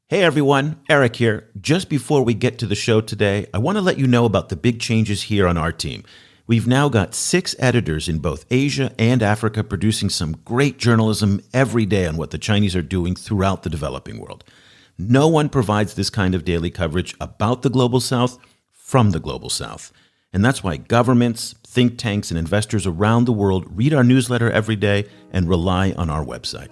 Hey everyone, Eric here. Just before we get to the show today, I want to let you know about the big changes here on our team. We've now got 6 editors in both Asia and Africa producing some great journalism every day on what the Chinese are doing throughout the developing world. No one provides this kind of daily coverage about the Global South from the Global South. And that's why governments, think tanks, and investors around the world read our newsletter every day and rely on our website.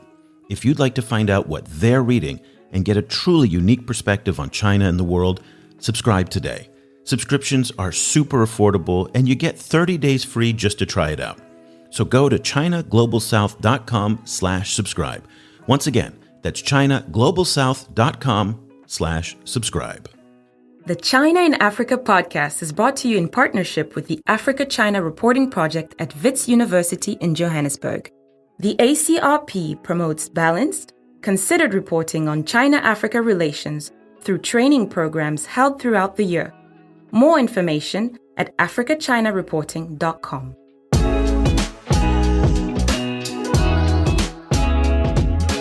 If you'd like to find out what they're reading and get a truly unique perspective on China and the world, subscribe today. Subscriptions are super affordable, and you get 30 days free just to try it out. So go to ChinaGlobalSouth.com/subscribe. Once again, that's ChinaGlobalSouth.com/subscribe. The China in Africa podcast is brought to you in partnership with the Africa-China Reporting Project at Wits University in Johannesburg. The ACRP promotes balanced, considered reporting on China-Africa relations through training programs held throughout the year. More information at africachinareporting.com.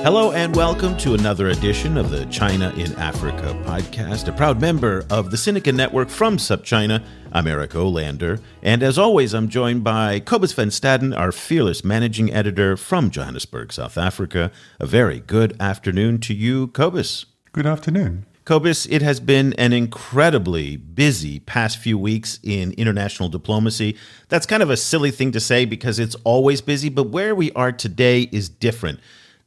Hello and welcome to another edition of the China in Africa podcast, a proud member of the Sinica Network from SupChina. I'm Eric Olander, and as always, I'm joined by Cobus van Staden, our fearless managing editor from Johannesburg, South Africa. A very good afternoon to you, Cobus. Good afternoon. Cobus, it has been an incredibly busy past few weeks in international diplomacy. That's kind of a silly thing to say because it's always busy, but where we are today is different.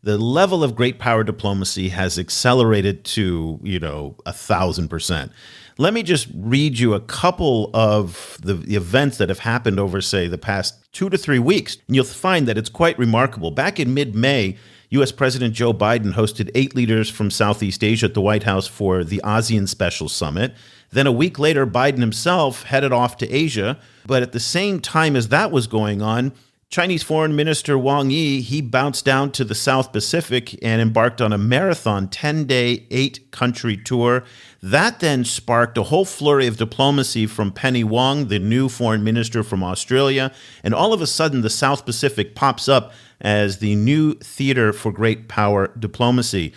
The level of great power diplomacy has accelerated to, 1,000%. Let me just read you a couple of the events that have happened over, say, the past 2 to 3 weeks, and you'll find that it's quite remarkable. Back in mid-May, U.S. President Joe Biden hosted 8 leaders from Southeast Asia at the White House for the ASEAN Special Summit. Then a week later, Biden himself headed off to Asia. But at the same time as that was going on, Chinese Foreign Minister Wang Yi, he bounced down to the South Pacific and embarked on a marathon 10-day, 8-country tour. That then sparked a whole flurry of diplomacy from Penny Wong, the new foreign minister from Australia. And all of a sudden, the South Pacific pops up as the new theater for great power diplomacy.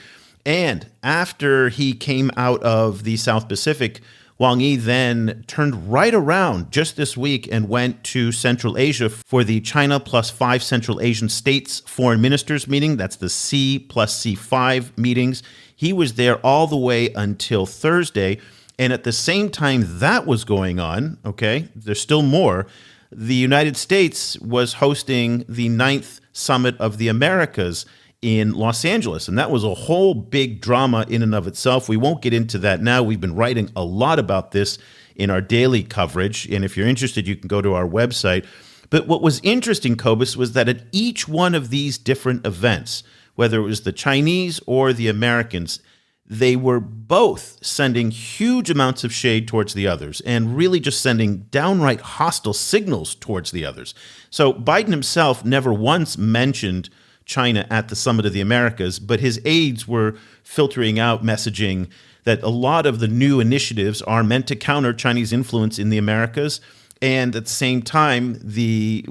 And after he came out of the South Pacific, Wang Yi then turned right around just this week and went to Central Asia for the China plus 5 Central Asian states foreign ministers meeting. That's the C plus C5 meetings. He was there all the way until Thursday. And at the same time that was going on, okay, there's still more. The United States was hosting the 9th Summit of the Americas in Los Angeles. And that was a whole big drama in and of itself. We won't get into that now. We've been writing a lot about this in our daily coverage. And if you're interested, you can go to our website. But what was interesting, Cobus, was that at each one of these different events, whether it was the Chinese or the Americans, they were both sending huge amounts of shade towards the others and really just sending downright hostile signals towards the others. So Biden himself never once mentioned China at the Summit of the Americas, but his aides were filtering out messaging that a lot of the new initiatives are meant to counter Chinese influence in the Americas. And at the same time, the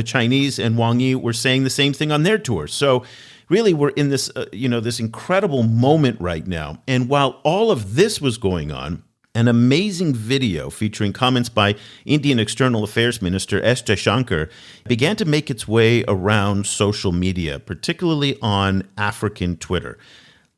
Chinese and Wang Yi were saying the same thing on their tour. So really, we're in this, this incredible moment right now. And while all of this was going on, an amazing video featuring comments by Indian External Affairs Minister S. Jaishankar began to make its way around social media, particularly on African Twitter.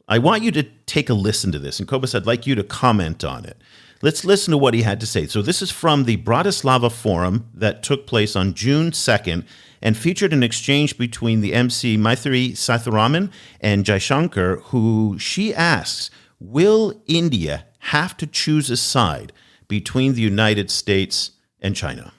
I want you to take a listen to this, and Cobus, I'd like you to comment on it. Let's listen to what he had to say. So this is from the Bratislava Forum that took place on June 2nd and featured an exchange between the MC Maithri Sitharaman and Jaishankar, who she asks, will India have to choose a side between the United States and China?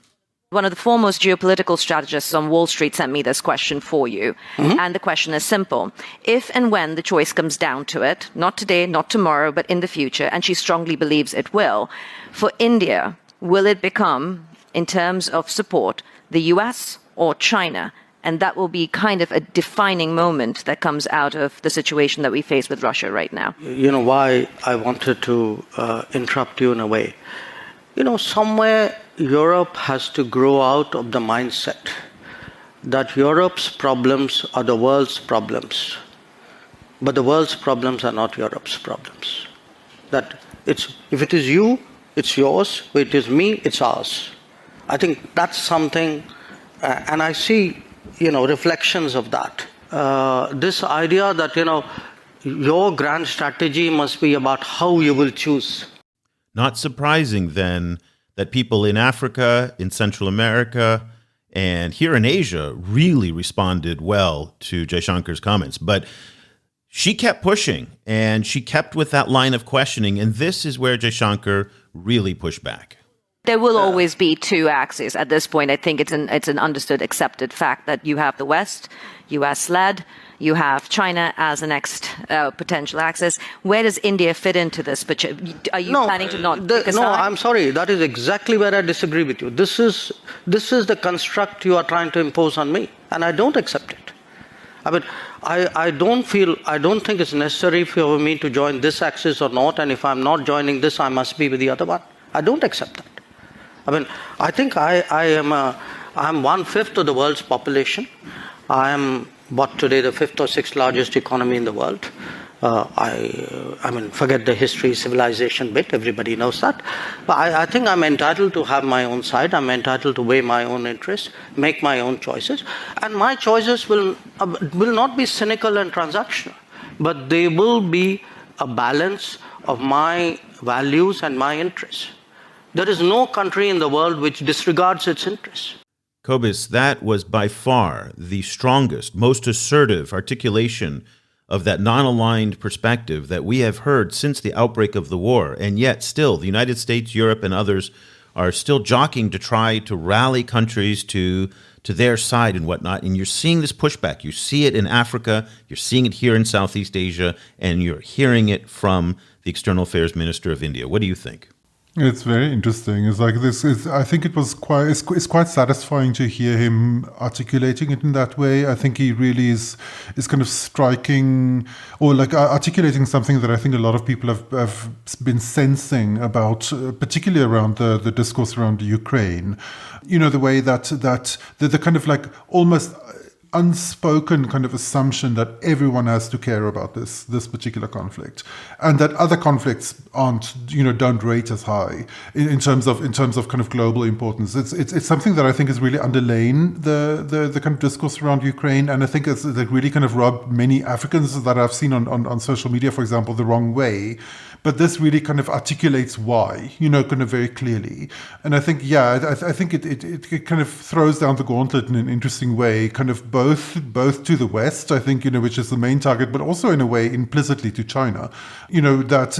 One of the foremost geopolitical strategists on Wall Street sent me this question for you. Mm-hmm. And the question is simple. If and when the choice comes down to it, not today, not tomorrow, but in the future, and she strongly believes it will, for India, will it become, in terms of support, the U.S. or China? And that will be kind of a defining moment that comes out of the situation that we face with Russia right now. You know why I wanted to interrupt you in a way. Somewhere Europe has to grow out of the mindset that Europe's problems are the world's problems. but the world's problems are not Europe's problems. That if it is you, it's yours. If it is me, it's ours. I think that's something, and I see, reflections of that. This idea that, your grand strategy must be about how you will choose. Not surprising, then, that people in Africa, in Central America, and here in Asia really responded well to Jaishankar's comments. But she kept pushing, and she kept with that line of questioning, and this is where Jaishankar really pushed back. There will always be two axes at this point. I think it's an understood, accepted fact that you have the West, US-led, you have China as the next potential axis. Where does India fit into this? But are you planning to not pick a side? No, I'm sorry. That is exactly where I disagree with you. This is the construct you are trying to impose on me, and I don't accept it. I mean, I don't think it's necessary for me to join this axis or not, and if I'm not joining this, I must be with the other one. I don't accept that. I mean, I think I'm 1/5 of the world's population. I am today the 5th or 6th largest economy in the world. I mean, forget the history, civilization bit. Everybody knows that. But I think I'm entitled to have my own side. I'm entitled to weigh my own interests, make my own choices, and my choices will not be cynical and transactional, but they will be a balance of my values and my interests. There is no country in the world which disregards its interests. Cobus, that was by far the strongest, most assertive articulation of that non-aligned perspective that we have heard since the outbreak of the war. And yet still, the United States, Europe, and others are still jockeying to try to rally countries to their side and whatnot. And you're seeing this pushback. You see it in Africa, you're seeing it here in Southeast Asia, and you're hearing it from the External Affairs Minister of India. What do you think? It's very interesting. It's like this is. I think it's quite satisfying to hear him articulating it in that way. I think he really is kind of striking or like articulating something that I think a lot of people have been sensing about, particularly around the discourse around Ukraine. The way that the kind of like almost unspoken kind of assumption that everyone has to care about this particular conflict, and that other conflicts don't rate as high in terms of kind of global importance. It's something that I think has really underlain the kind of discourse around Ukraine, and I think it's like really kind of rubbed many Africans that I've seen on social media, for example, the wrong way. But this really kind of articulates why, kind of very clearly. And I think, I think it kind of throws down the gauntlet in an interesting way, kind of both to the West, I think, which is the main target, but also in a way implicitly to China. That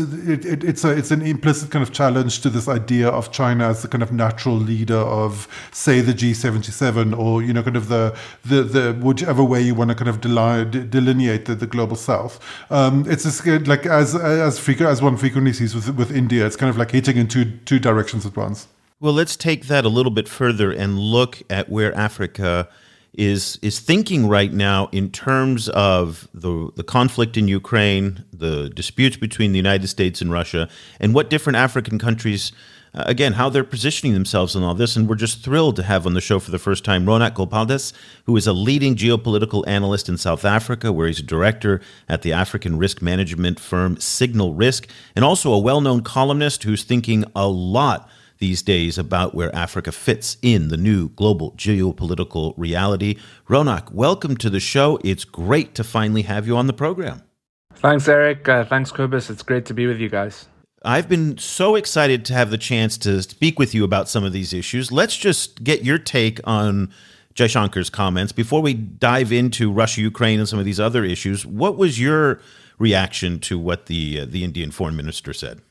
it's an implicit kind of challenge to this idea of China as the kind of natural leader of, say, the G77, or kind of the whichever way you want to kind of delineate the global South. It's just like as one frequently sees with India, it's kind of like hitting in two directions at once. Well, let's take that a little bit further and look at where Africa is thinking right now in terms of the conflict in Ukraine, the disputes between the United States and Russia, and what different African countries, again, how they're positioning themselves in all this. And we're just thrilled to have on the show for the first time Ronak Golpadas, who is a leading geopolitical analyst in South Africa, where he's a director at the African risk management firm Signal Risk, and also a well-known columnist who's thinking a lot these days about where Africa fits in the new global geopolitical reality. Ronak, welcome to the show. It's great to finally have you on the program. Thanks, Eric. Thanks, Cobus. It's great to be with you guys. I've been so excited to have the chance to speak with you about some of these issues. Let's just get your take on Jaishankar's comments before we dive into Russia, Ukraine, and some of these other issues. What was your reaction to what the Indian foreign minister said?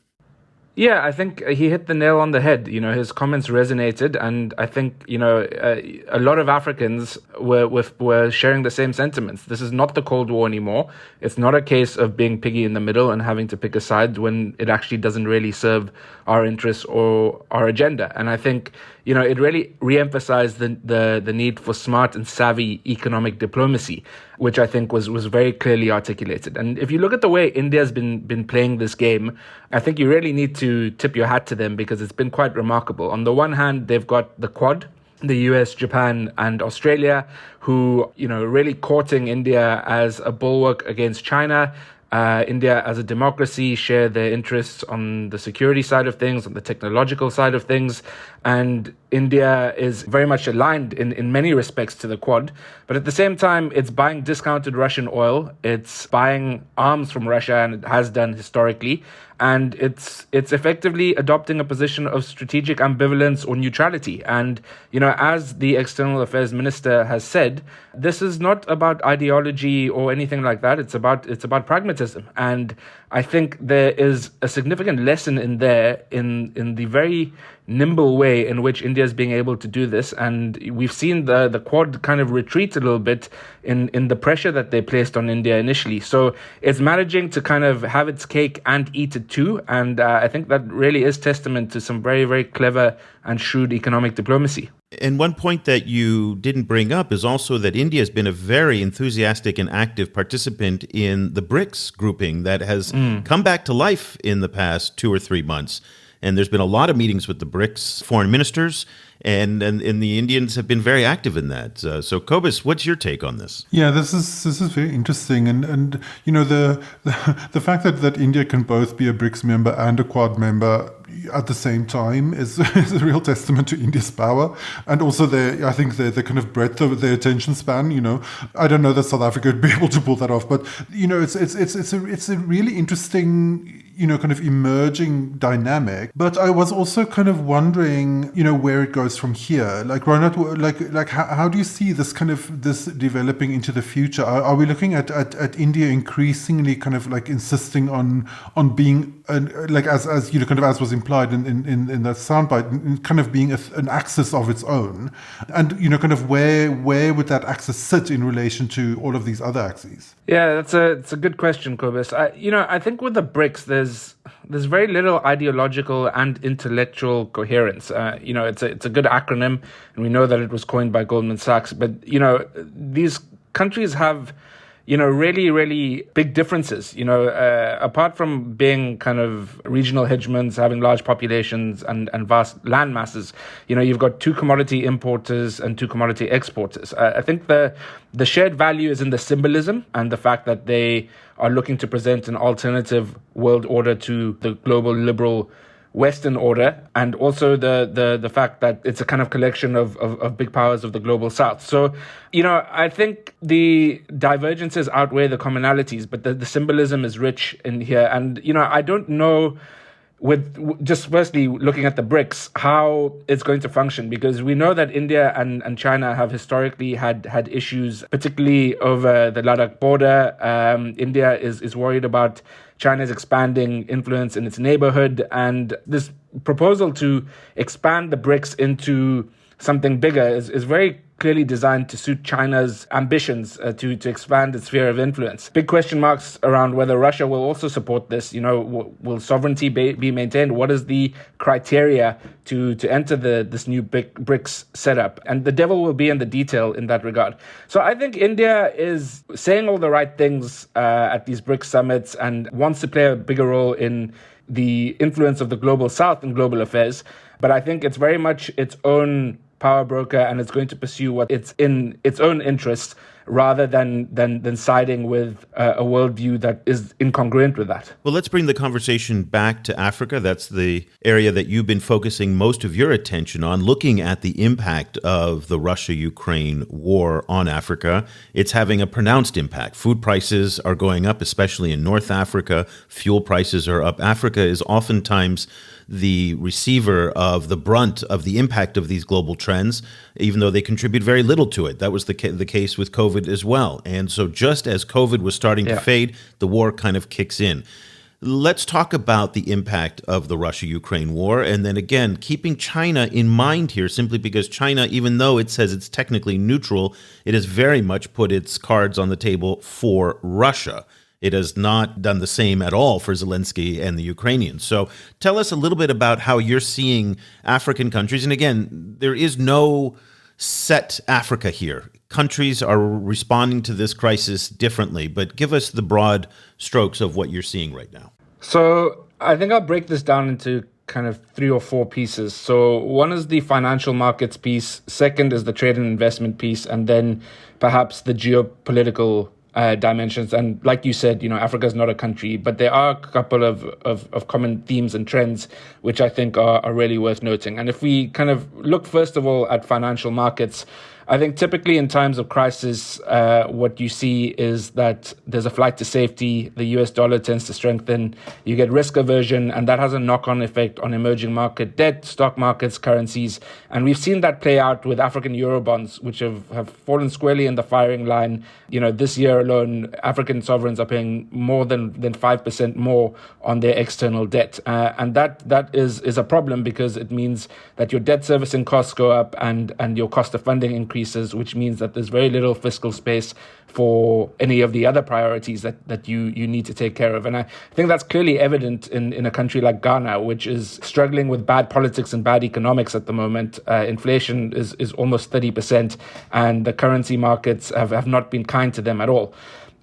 Yeah, I think he hit the nail on the head. His comments resonated, and I think, a lot of Africans were sharing the same sentiments. This is not the Cold War anymore. It's not a case of being piggy in the middle and having to pick a side when it actually doesn't really serve our interests or our agenda. And I think, it really re-emphasized the need for smart and savvy economic diplomacy, which I think was very clearly articulated. And if you look at the way India's been playing this game, I think you really need to tip your hat to them, because it's been quite remarkable. On the one hand, they've got the Quad, the US, Japan, and Australia, who, really courting India as a bulwark against China. India as a democracy share their interests on the security side of things, on the technological side of things. And India is very much aligned in many respects to the Quad. But at the same time, it's buying discounted Russian oil. It's buying arms from Russia, and it has done historically. And it's effectively adopting a position of strategic ambivalence or neutrality. And, as the External Affairs Minister has said, this is not about ideology or anything like that. It's about pragmatism. And I think there is a significant lesson in there in the very nimble way in which India is being able to do this. And we've seen the Quad kind of retreat a little bit in the pressure that they placed on India initially. So it's managing to kind of have its cake and eat it too. And I think that really is testament to some very, very clever and shrewd economic diplomacy. And one point that you didn't bring up is also that India has been a very enthusiastic and active participant in the BRICS grouping that has come back to life in the past 2 or 3 months. And there's been a lot of meetings with the BRICS foreign ministers, and the Indians have been very active in that. So, Cobus, what's your take on this? Yeah, this is very interesting, and the fact that India can both be a BRICS member and a Quad member at the same time is a real testament to India's power, and also I think the kind of breadth of their attention span. I don't know that South Africa would be able to pull that off, but it's a really interesting kind of emerging dynamic. But I was also kind of wondering, where it goes from here. Like, Ronak, like how do you see this developing into the future? Are we looking at India increasingly kind of like insisting on being as as was implied in that soundbite, kind of being an axis of its own, and kind of where would that axis sit in relation to all of these other axes? Yeah, it's a good question, Cobus. I think with the BRICS, there's very little ideological and intellectual coherence. It's a good acronym, and we know that it was coined by Goldman Sachs. But these countries have really, really big differences. Apart from being kind of regional hegemons, having large populations and vast land masses, you've got 2 commodity importers and 2 commodity exporters. I think the shared value is in the symbolism and the fact that they are looking to present an alternative world order to the global liberal Western order, and also the fact that it's a kind of collection of big powers of the global South. So, I think the divergences outweigh the commonalities, but the symbolism is rich in here. And, I don't know, with just firstly looking at the BRICS, how it's going to function, because we know that India and China have historically had issues, particularly over the Ladakh border. India is worried about China's expanding influence in its neighborhood, and this proposal to expand the BRICS into something bigger is very clearly designed to suit China's ambitions to expand its sphere of influence. Big question marks around whether Russia will also support this. Will sovereignty be maintained? What is the criteria to enter this new big BRICS setup? And the devil will be in the detail in that regard. So I think India is saying all the right things at these BRICS summits and wants to play a bigger role in the influence of the global South in global affairs. But I think it's very much its own power broker, and it's going to pursue what it's in its own interests rather than siding with a worldview that is incongruent with that. Well, let's bring the conversation back to Africa. That's the area that you've been focusing most of your attention on, looking at the impact of the Russia-Ukraine war on Africa. It's having a pronounced impact. Food prices are going up, especially in North Africa. Fuel prices are up. Africa is oftentimes the receiver of the brunt of the impact of these global trends, even though they contribute very little to it. That was the case with COVID as well. And so just as COVID was starting to fade, the war kind of kicks in. Let's talk about the impact of the Russia-Ukraine war. And then again, keeping China in mind here, simply because China, even though it says it's technically neutral, it has very much put its cards on the table for Russia. It has not done the same at all for Zelensky and the Ukrainians. So tell us a little bit about how you're seeing African countries. And again, there is no set Africa here. Countries are responding to this crisis differently, but give us the broad strokes of what you're seeing right now. So I think I'll break this down into kind of 3 or 4 pieces. So one is the financial markets piece, second is the trade and investment piece, and then perhaps the geopolitical dimensions. And like you said, Africa is not a country, but there are a couple of common themes and trends which I think are really worth noting. And if we kind of look first of all at financial markets, I think typically in times of crisis, what you see is that there's a flight to safety. The US dollar tends to strengthen. You get risk aversion, and that has a knock-on effect on emerging market debt, stock markets, currencies. And we've seen that play out with African Eurobonds, which have fallen squarely in the firing line. This year alone, African sovereigns are paying more than 5% more on their external debt. And that is a problem, because it means that your debt servicing costs go up and your cost of funding increases, which means that there's very little fiscal space for any of the other priorities that you need to take care of. And I think that's clearly evident in a country like Ghana, which is struggling with bad politics and bad economics at the moment. Inflation is almost 30%, and the currency markets have not been kind to them at all.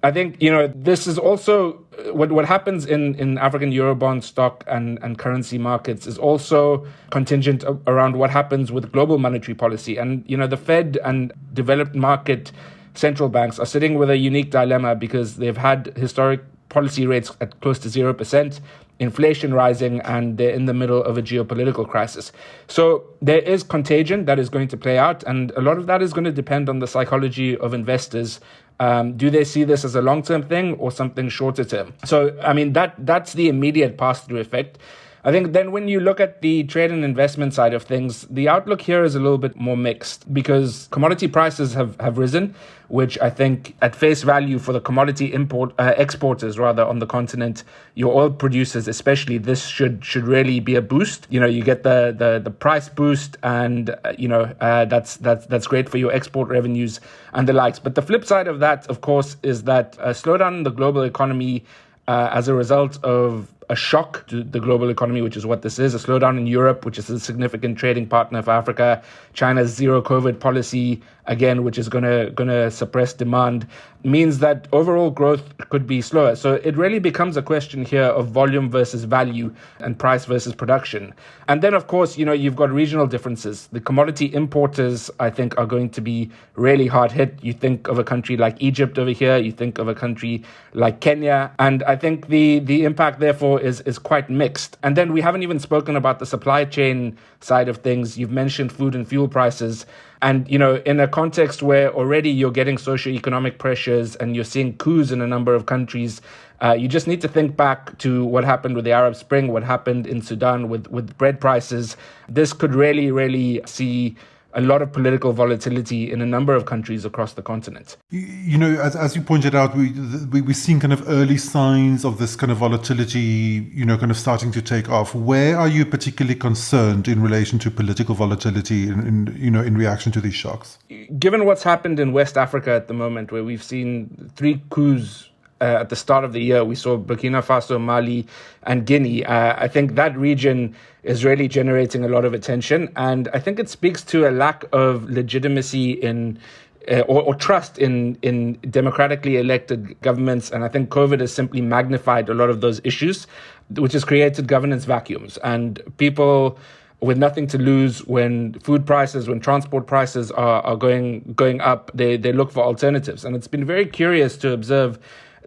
I think, this is also what happens in African Eurobond stock and currency markets is also contingent around what happens with global monetary policy. And, the Fed and developed market central banks are sitting with a unique dilemma, because they've had historic policy rates at close to 0%, inflation rising, and they're in the middle of a geopolitical crisis. So there is contagion that is going to play out, and a lot of that is going to depend on the psychology of investors. Do they see this as a long-term thing or something shorter term? So, that's the immediate pass-through effect. I think then when you look at the trade and investment side of things, the outlook here is a little bit more mixed, because commodity prices have risen, which I think at face value for the commodity exporters rather on the continent, your oil producers especially, this should really be a boost. You get the price boost, and that's great for your export revenues and the likes. But the flip side of that, of course, is that a slowdown in the global economy as a result of a shock to the global economy, which is what this is, a slowdown in Europe, which is a significant trading partner for Africa, China's zero COVID policy, again, which is going to suppress demand, means that overall growth could be slower. So it really becomes a question here of volume versus value and price versus production. And then, of course, you've got regional differences. The commodity importers, I think, are going to be really hard hit. You think of a country like Egypt over here, you think of a country like Kenya, and I think the impact, therefore, is quite mixed. And then we haven't even spoken about the supply chain side of things. You've mentioned food and fuel prices. And, in a context where already you're getting socioeconomic pressures and you're seeing coups in a number of countries, you just need to think back to what happened with the Arab Spring, what happened in Sudan with bread prices. This could really, really see a lot of political volatility in a number of countries across the continent. As you pointed out, we've seen kind of early signs of this kind of volatility, kind of starting to take off. Where are you particularly concerned in relation to political volatility in reaction to these shocks? Given what's happened in West Africa at the moment, where we've seen 3 coups at the start of the year, we saw Burkina Faso, Mali, and Guinea. I think that region is really generating a lot of attention. And I think it speaks to a lack of legitimacy in or trust in democratically elected governments. And I think COVID has simply magnified a lot of those issues, which has created governance vacuums. And people with nothing to lose, when food prices, when transport prices are going up, they look for alternatives. And it's been very curious to observe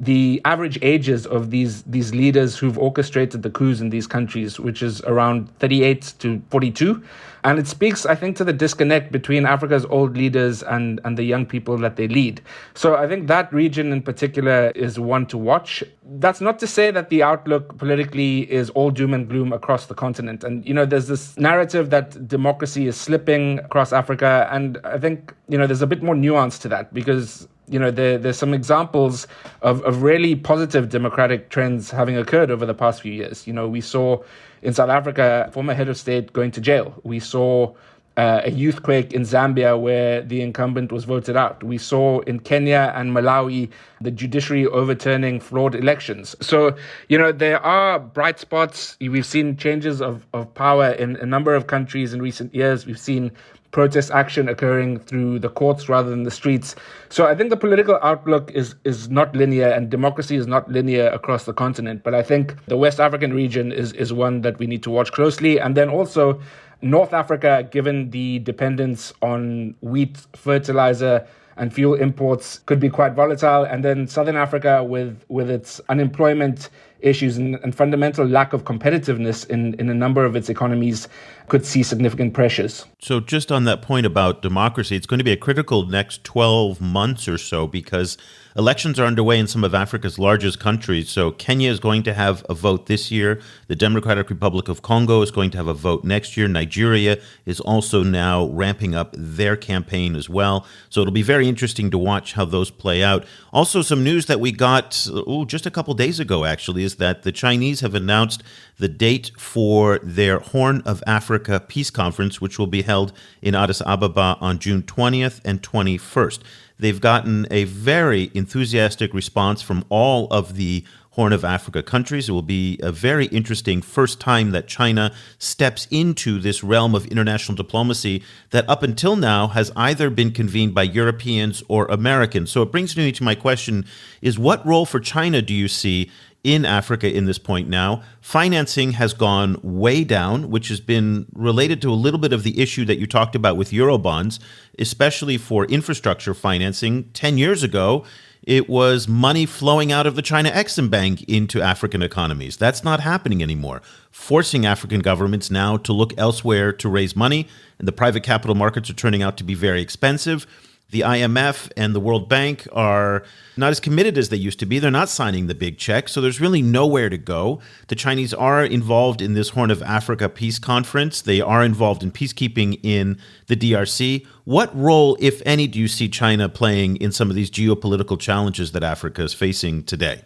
the average ages of these leaders who've orchestrated the coups in these countries, which is around 38 to 42. And it speaks, I think, to the disconnect between Africa's old leaders and the young people that they lead. So I think that region in particular is one to watch. That's not to say that the outlook politically is all doom and gloom across the continent. And, there's this narrative that democracy is slipping across Africa. And I think, there's a bit more nuance to that, because there's some examples of really positive democratic trends having occurred over the past few years. We saw in South Africa, former head of state going to jail. We saw a youthquake in Zambia where the incumbent was voted out. We saw in Kenya and Malawi the judiciary overturning flawed elections. So, there are bright spots. We've seen changes of power in a number of countries in recent years. We've seen protest action occurring through the courts rather than the streets. So I think the political outlook is not linear, and democracy is not linear across the continent. But I think the West African region is one that we need to watch closely. And then also North Africa, given the dependence on wheat, fertilizer, and fuel imports, could be quite volatile. And then Southern Africa, with its unemployment issues and fundamental lack of competitiveness in a number of its economies, could see significant pressures. So just on that point about democracy, it's going to be a critical next 12 months or so, because elections are underway in some of Africa's largest countries. So Kenya is going to have a vote this year. The Democratic Republic of Congo is going to have a vote next year. Nigeria is also now ramping up their campaign as well. So it'll be very interesting to watch how those play out. Also, some news that we got just a couple days ago, actually, is that the Chinese have announced the date for their Horn of Africa Peace Conference, which will be held in Addis Ababa on June 20th and 21st. They've gotten a very enthusiastic response from all of the Horn of Africa countries. It will be a very interesting first time that China steps into this realm of international diplomacy that up until now has either been convened by Europeans or Americans. So it brings me to my question is, what role for China do you see in Africa in this point now? Financing has gone way down, which has been related to a little bit of the issue that you talked about with Eurobonds, especially for infrastructure financing. 10 years ago, it was money flowing out of the China Exim Bank into African economies. That's not happening anymore, forcing African governments now to look elsewhere to raise money, and the private capital markets are turning out to be very expensive. The IMF and the World Bank are not as committed as they used to be. They're not signing the big check, so there's really nowhere to go. The Chinese are involved in this Horn of Africa Peace Conference. They are involved in peacekeeping in the DRC. What role, if any, do you see China playing in some of these geopolitical challenges that Africa is facing today?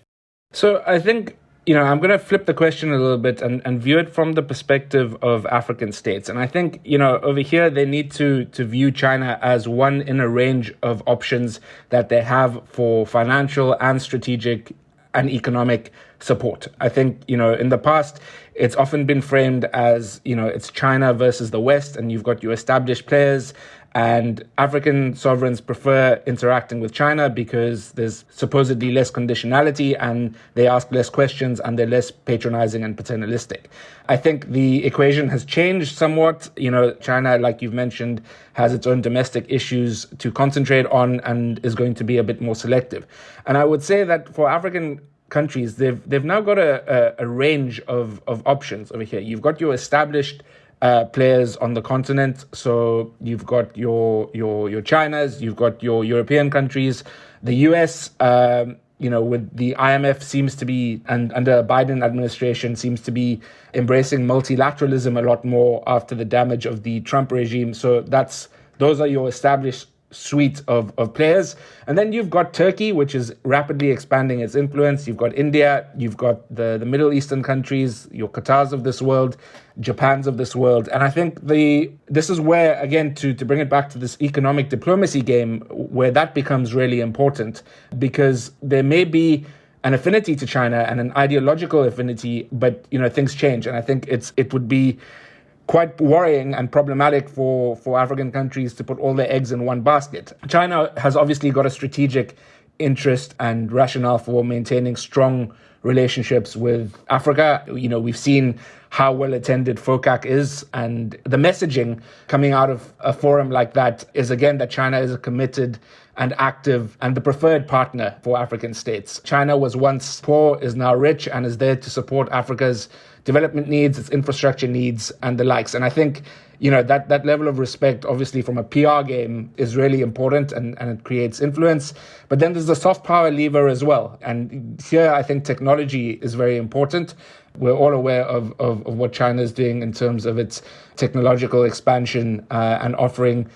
So I think, I'm going to flip the question a little bit and view it from the perspective of African states. And I think, over here, they need to view China as one in a range of options that they have for financial and strategic and economic support. I think, in the past, it's often been framed as, it's China versus the West, and you've got your established players. And African sovereigns prefer interacting with China because there's supposedly less conditionality and they ask less questions and they're less patronizing and paternalistic. I think the equation has changed somewhat. China, like you've mentioned, has its own domestic issues to concentrate on and is going to be a bit more selective. And I would say that for African countries, they've now got a range of options over here. You've got your established players on the continent. So you've got your Chinas, you've got your European countries, the US, with the IMF seems to be, and under Biden administration seems to be embracing multilateralism a lot more after the damage of the Trump regime. So those are your established suite of players. And then you've got Turkey, which is rapidly expanding its influence. You've got India, you've got the Middle Eastern countries, your Qatars of this world, Japans of this world. And I think this is where, again, to bring it back to this economic diplomacy game, where that becomes really important, because there may be an affinity to China and an ideological affinity, but things change. And I think it would be quite worrying and problematic for African countries to put all their eggs in one basket. China has obviously got a strategic interest and rationale for maintaining strong relationships with Africa. We've seen how well attended FOCAC is, and the messaging coming out of a forum like that is, again, that China is a committed and active and the preferred partner for African states. China was once poor, is now rich, and is there to support Africa's development needs, its infrastructure needs, and the likes. And I think, that level of respect, obviously from a PR game, is really important and it creates influence. But then there's the soft power lever as well. And here, I think technology is very important. We're all aware of what China is doing in terms of its technological expansion and offering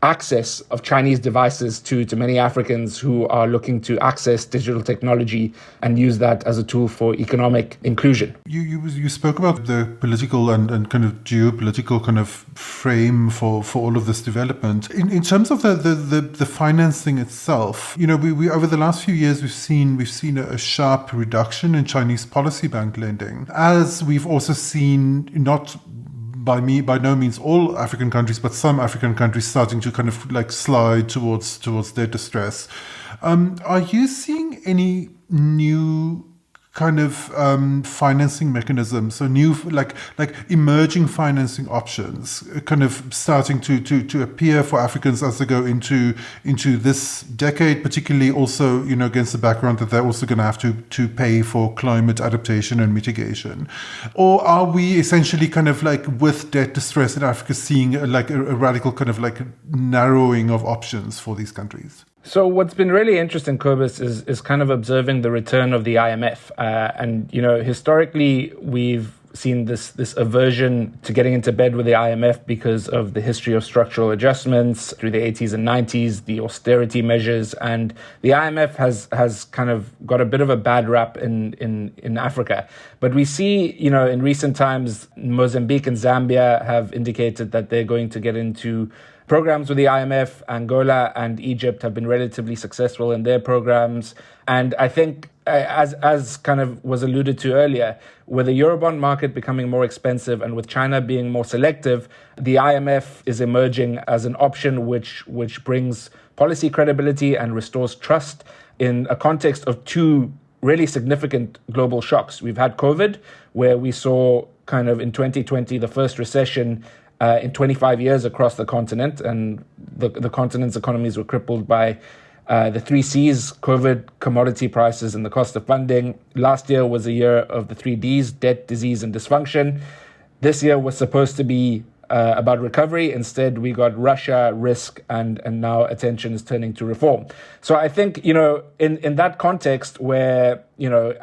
access of Chinese devices to many Africans who are looking to access digital technology and use that as a tool for economic inclusion. You spoke about the political and kind of geopolitical kind of frame for all of this development. In terms of the financing itself, we over the last few years we've seen a sharp reduction in Chinese policy bank lending, as we've also seen not by no means all African countries, but some African countries starting to kind of like slide towards debt distress. Are you seeing any new kind of financing mechanisms, so new like emerging financing options, kind of starting to appear for Africans as they go into this decade, particularly also against the background that they're also going to have to pay for climate adaptation and mitigation? Or are we essentially kind of like with debt distress in Africa seeing like a radical kind of like narrowing of options for these countries? So what's been really interesting, Cobus, is kind of observing the return of the IMF. And historically, we've seen this aversion to getting into bed with the IMF because of the history of structural adjustments through the 80s and 90s, the austerity measures. And the IMF has kind of got a bit of a bad rap in Africa. But we see, in recent times, Mozambique and Zambia have indicated that they're going to get into programs with the IMF. Angola and Egypt have been relatively successful in their programs. And I think, as kind of was alluded to earlier, with the Eurobond market becoming more expensive and with China being more selective, the IMF is emerging as an option which brings policy credibility and restores trust in a context of two really significant global shocks. We've had COVID, where we saw kind of in 2020 the first recession in 25 years across the continent, and the continent's economies were crippled by the three C's: COVID, commodity prices, and the cost of funding. Last year was a year of the three D's: debt, disease, and dysfunction. This year was supposed to be about recovery. Instead, we got Russia, risk, and now attention is turning to reform. So I think, in that context where,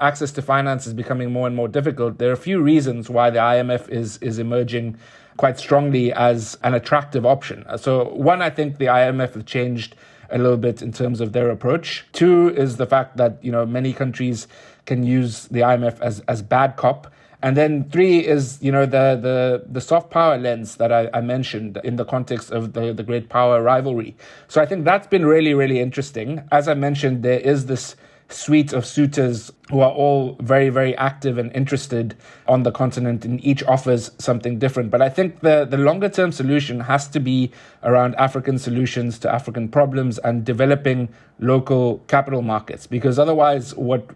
access to finance is becoming more and more difficult, there are a few reasons why the IMF is emerging quite strongly as an attractive option. So one, I think the IMF have changed a little bit in terms of their approach. Two is the fact that, many countries can use the IMF as bad cop. And then three is, the soft power lens that I mentioned in the context of the great power rivalry. So I think that's been really, really interesting. As I mentioned, there is this suite of suitors who are all very, very active and interested on the continent, and each offers something different. But I think the longer term solution has to be around African solutions to African problems and developing local capital markets, because otherwise what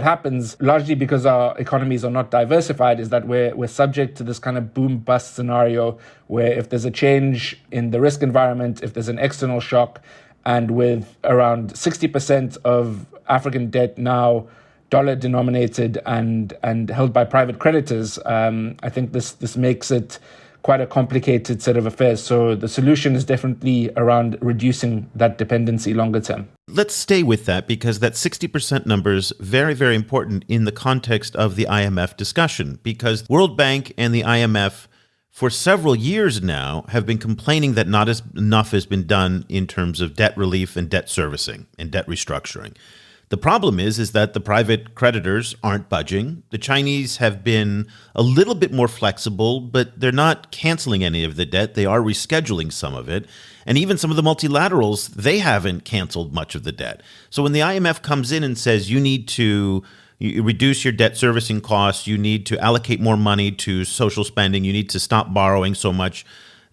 happens, largely because our economies are not diversified, is that we're subject to this kind of boom bust scenario where if there's a change in the risk environment, if there's an external shock, and with around 60% of African debt now dollar denominated and held by private creditors, I think this makes it quite a complicated set of affairs. So the solution is definitely around reducing that dependency longer term. Let's stay with that, because that 60% number is very, very important in the context of the IMF discussion, because World Bank and the IMF for several years now have been complaining that not enough has been done in terms of debt relief and debt servicing and debt restructuring. The problem is that the private creditors aren't budging. The Chinese have been a little bit more flexible, but they're not canceling any of the debt. They are rescheduling some of it. And even some of the multilaterals, they haven't canceled much of the debt. So when the IMF comes in and says you need to reduce your debt servicing costs, you need to allocate more money to social spending, you need to stop borrowing so much,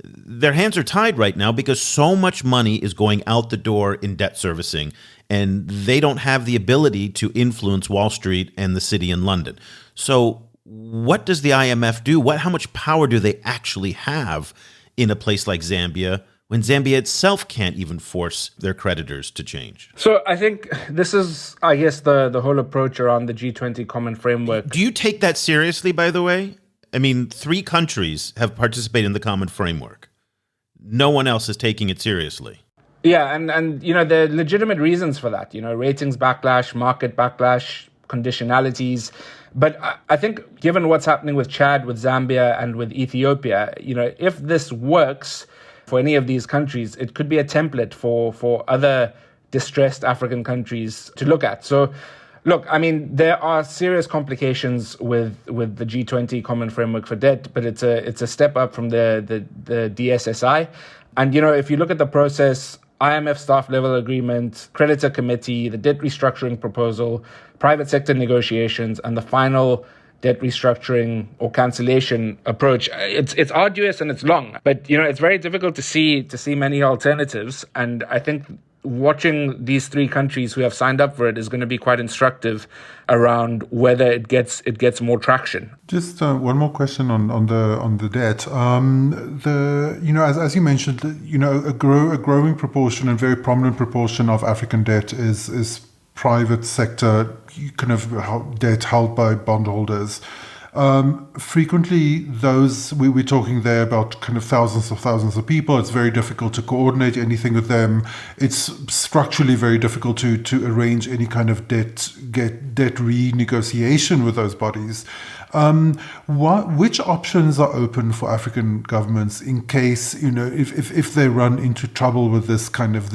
their hands are tied right now because so much money is going out the door in debt servicing, and they don't have the ability to influence Wall Street and the city in London. So what does the IMF do? How much power do they actually have in a place like Zambia, when Zambia itself can't even force their creditors to change? So I think this is, I guess, the whole approach around the G20 common framework. Do you take that seriously, by the way? I mean, 3 countries have participated in the common framework. No one else is taking it seriously. Yeah, and there are legitimate reasons for that. Ratings backlash, market backlash, conditionalities. But I think given what's happening with Chad, with Zambia, and with Ethiopia, if this works for any of these countries, it could be a template for other distressed African countries to look at. So, look, I mean, there are serious complications with the G20 Common Framework for Debt, but it's a step up from the DSSI. And, if you look at the process, IMF staff level agreement, creditor committee, the debt restructuring proposal, private sector negotiations, and the final debt restructuring or cancellation approach. It's arduous and it's long, but it's very difficult to see many alternatives. And I think watching these three countries who have signed up for it is going to be quite instructive around whether it gets more traction. Just one more question on the debt. As you mentioned, a growing proportion and very prominent proportion of African debt is private sector kind of debt held by bondholders. Frequently, we're talking there about kind of thousands of people. It's very difficult to coordinate anything with them. It's structurally very difficult to arrange any kind of debt renegotiation with those bodies. Which options are open for African governments in case if they run into trouble with this kind of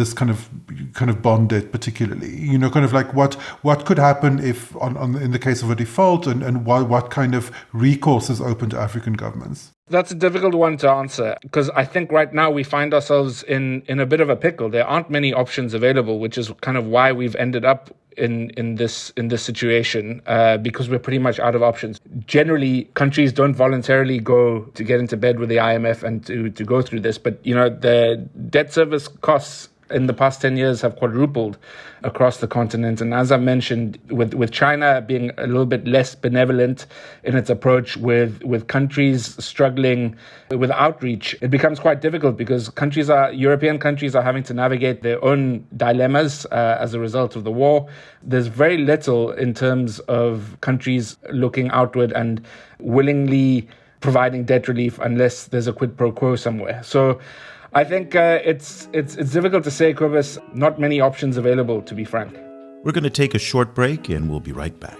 bond debt, particularly kind of like what could happen if in the case of a default, and what kind of recourse is open to African governments? That's a difficult one to answer, because I think right now we find ourselves in a bit of a pickle. There aren't many options available, which is kind of why we've ended up in this situation, because we're pretty much out of options. Generally, countries don't voluntarily go to get into bed with the IMF and to go through this, but the debt service costs in the past 10 years have quadrupled across the continent. And as I mentioned, with China being a little bit less benevolent in its approach, with countries struggling with outreach, it becomes quite difficult because European countries are having to navigate their own dilemmas as a result of the war. There's very little in terms of countries looking outward and willingly providing debt relief unless there's a quid pro quo somewhere. So I think it's difficult to say, Cobus. Not many options available, to be frank. We're going to take a short break and we'll be right back.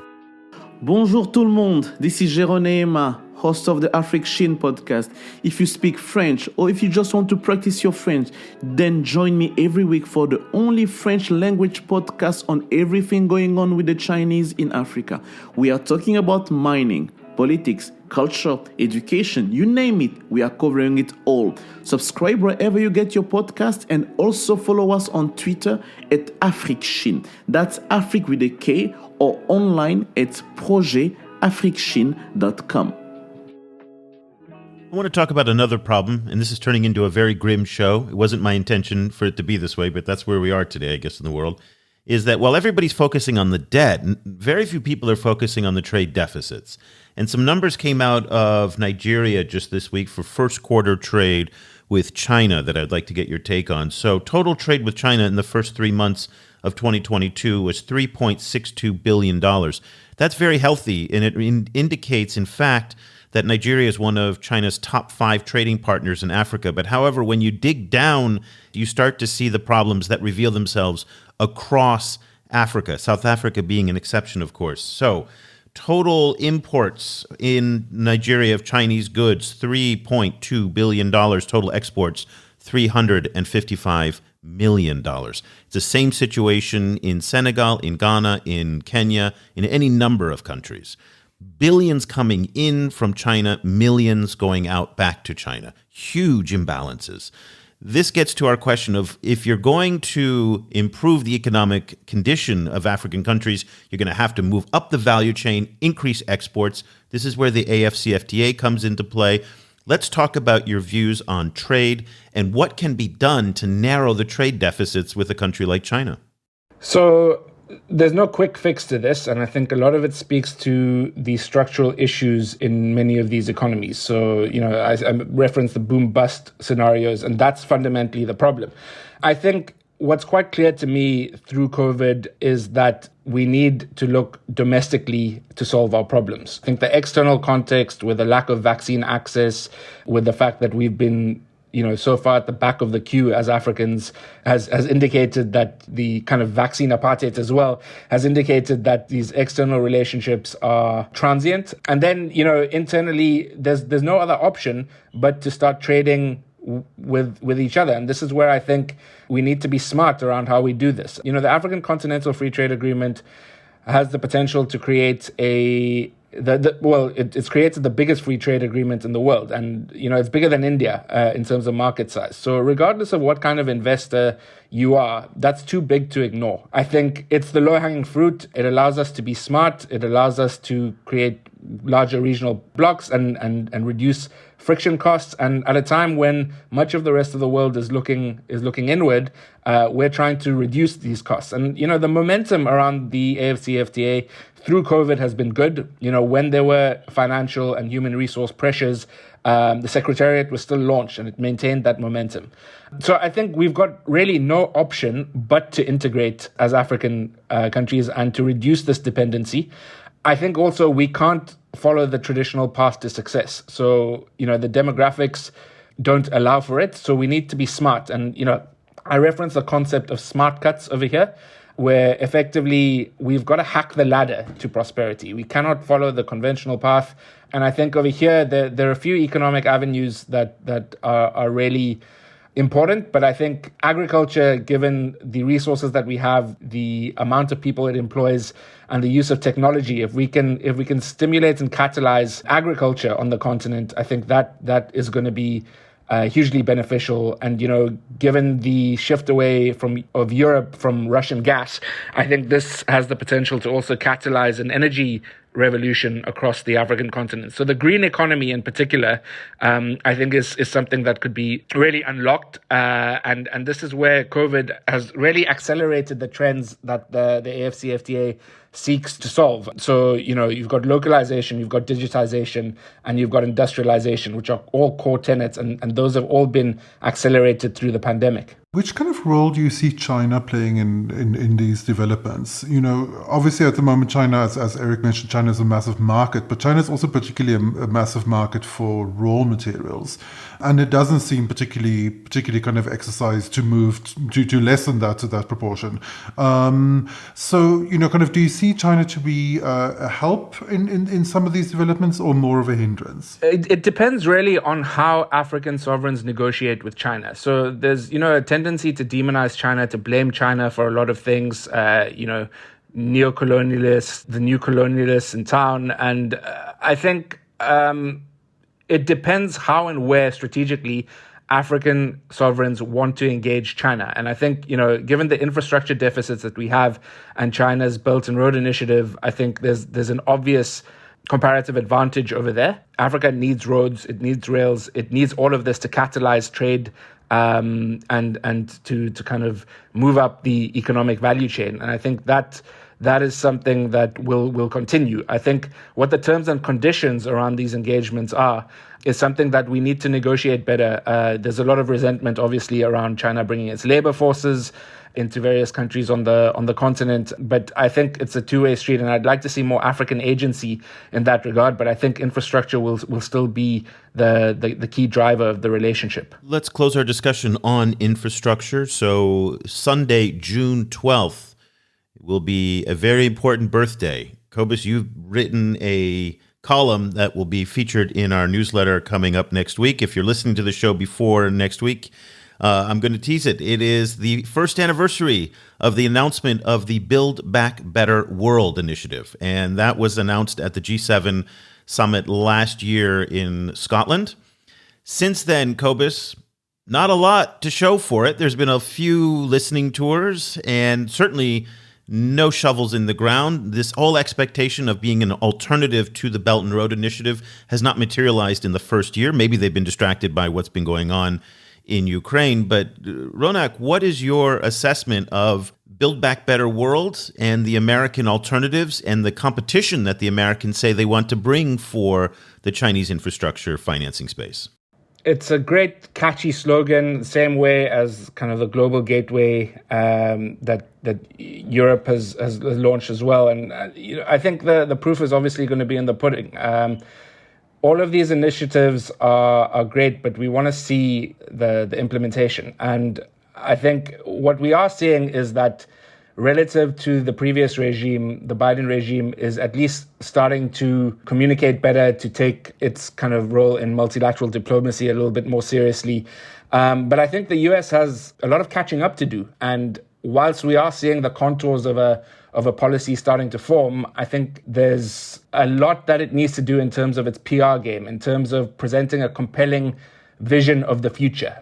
Bonjour tout le monde. This is Jérôme, host of the Afrique Chine podcast. If you speak French or if you just want to practice your French, then join me every week for the only French language podcast on everything going on with the Chinese in Africa. We are talking about mining, politics, culture, education, you name it, we are covering it all. Subscribe wherever you get your podcast and also follow us on Twitter at Afrique Chine. That's Afrique with a K, or online at projetafriquechine.com. I want to talk about another problem, and this is turning into a very grim show. It wasn't my intention for it to be this way, but that's where we are today, I guess, in the world, is that while everybody's focusing on the debt, very few people are focusing on the trade deficits. And some numbers came out of Nigeria just this week for first quarter trade with China that I'd like to get your take on. So total trade with China in the first 3 months of 2022 was $3.62 billion. That's very healthy, and it indicates, in fact, that Nigeria is one of China's top 5 trading partners in Africa. But however, when you dig down, you start to see the problems that reveal themselves across Africa, South Africa being an exception, of course. So total imports in Nigeria of Chinese goods, $3.2 billion. Total exports, $355 million. It's the same situation in Senegal, in Ghana, in Kenya, in any number of countries. Billions coming in from China, millions going out back to China. Huge imbalances. This gets to our question of, if you're going to improve the economic condition of African countries, you're going to have to move up the value chain, increase exports. This is where the AFCFTA comes into play. Let's talk about your views on trade and what can be done to narrow the trade deficits with a country like China. So there's no quick fix to this, and I think a lot of it speaks to the structural issues in many of these economies. So, I referenced the boom-bust scenarios, and that's fundamentally the problem. I think what's quite clear to me through COVID is that we need to look domestically to solve our problems. I think the external context, with the lack of vaccine access, with the fact that we've been so far at the back of the queue as Africans, has indicated that the kind of vaccine apartheid as well has indicated that these external relationships are transient. And then, internally, there's no other option but to start trading with each other. And this is where I think we need to be smart around how we do this. The African Continental Free Trade Agreement has the potential to create a it's created the biggest free trade agreement in the world. And, it's bigger than India in terms of market size. So regardless of what kind of investor you are, that's too big to ignore. I think it's the low-hanging fruit. It allows us to be smart. It allows us to create larger regional blocks and reduce friction costs. And at a time when much of the rest of the world is looking inward, we're trying to reduce these costs. And, the momentum around the AFCFTA through COVID has been good. When there were financial and human resource pressures, the Secretariat was still launched and it maintained that momentum. So I think we've got really no option but to integrate as African countries and to reduce this dependency. I think also we can't follow the traditional path to success. So, the demographics don't allow for it. So we need to be smart. And, I reference the concept of smart cuts over here, where effectively we've got to hack the ladder to prosperity. We cannot follow the conventional path. And I think over here, there are a few economic avenues that are really important. But I think agriculture, given the resources that we have, the amount of people it employs, and the use of technology, if we can stimulate and catalyze agriculture on the continent, I think that is going to be hugely beneficial. And, given the shift away of Europe from Russian gas, I think this has the potential to also catalyze an energy revolution across the African continent. So the green economy in particular, I think is something that could be really unlocked. And this is where COVID has really accelerated the trends that the AFCFTA seeks to solve. So, you've got localization, you've got digitization, and you've got industrialization, which are all core tenets, and those have all been accelerated through the pandemic. Which kind of role do you see China playing in these developments? Obviously at the moment, China, as Eric mentioned, China is a massive market, but China is also particularly a massive market for raw materials. And it doesn't seem particularly kind of exercised to move to lessen that to that proportion. So, kind of, do you see China to be a help in some of these developments or more of a hindrance? It depends really on how African sovereigns negotiate with China. So there's, a tendency to demonize China, to blame China for a lot of things, neo-colonialists, the new colonialists in town. And I think it depends how and where strategically African sovereigns want to engage China. And I think, given the infrastructure deficits that we have and China's Belt and Road Initiative, I think there's an obvious comparative advantage over there. Africa needs roads, it needs rails, it needs all of this to catalyze trade and to kind of move up the economic value chain. And I think that is something that will continue. I think what the terms and conditions around these engagements are is something that we need to negotiate better. There's a lot of resentment, obviously, around China bringing its labor forces into various countries on the continent. But I think it's a two-way street, and I'd like to see more African agency in that regard. But I think infrastructure will still be the key driver of the relationship. Let's close our discussion on infrastructure. So Sunday, June 12th, will be a very important birthday. Cobus, you've written a column that will be featured in our newsletter coming up next week. If you're listening to the show before next week, I'm going to tease it. It is the first anniversary of the announcement of the Build Back Better World initiative. And that was announced at the G7 summit last year in Scotland. Since then, Cobus, not a lot to show for it. There's been a few listening tours and certainly no shovels in the ground. This whole expectation of being an alternative to the Belt and Road Initiative has not materialized in the first year. Maybe they've been distracted by what's been going on in Ukraine. But Ronak, what is your assessment of Build Back Better World and the American alternatives and the competition that the Americans say they want to bring for the Chinese infrastructure financing space? It's a great, catchy slogan, the same way as kind of the global gateway that Europe has launched as well. And I think the proof is obviously going to be in the pudding. All of these initiatives are great, but we want to see the implementation. And I think what we are seeing is that relative to the previous regime, the Biden regime is at least starting to communicate better, to take its kind of role in multilateral diplomacy a little bit more seriously. But I think the U.S. has a lot of catching up to do. And whilst we are seeing the contours of a of a policy starting to form, I think there's a lot that it needs to do in terms of its PR game, in terms of presenting a compelling vision of the future.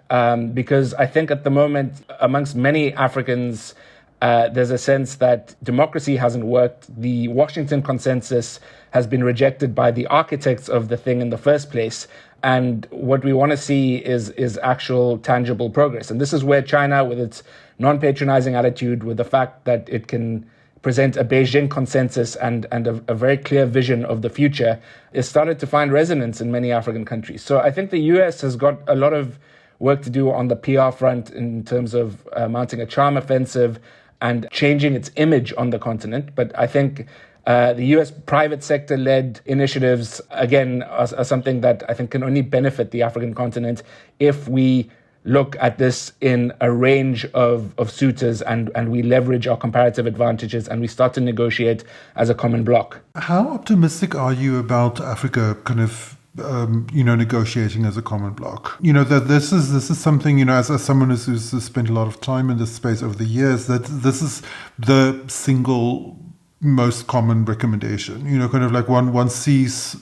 Because I think at the moment, amongst many Africans, there's a sense that democracy hasn't worked. The Washington consensus has been rejected by the architects of the thing in the first place. And what we want to see is actual tangible progress. And this is where China, with its non-patronizing attitude, with the fact that it can present a Beijing consensus and a very clear vision of the future, is started to find resonance in many African countries. So I think the US has got a lot of work to do on the PR front in terms of mounting a charm offensive and changing its image on the continent. But I think the US private sector-led initiatives, again, are something that I think can only benefit the African continent if we look at this in a range of suitors and we leverage our comparative advantages and we start to negotiate as a common bloc. How optimistic are you about Africa kind of negotiating as a common bloc? That this is something, as someone who's spent a lot of time in this space over the years, that this is the single most common recommendation. Kind of like one sees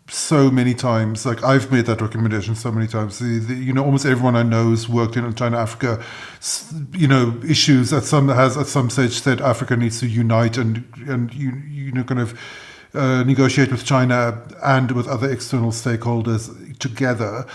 so many times. Like I've made that recommendation so many times. Almost everyone I know who's worked in China, Africa, issues at some stage said Africa needs to unite and kind of negotiate with China and with other external stakeholders together.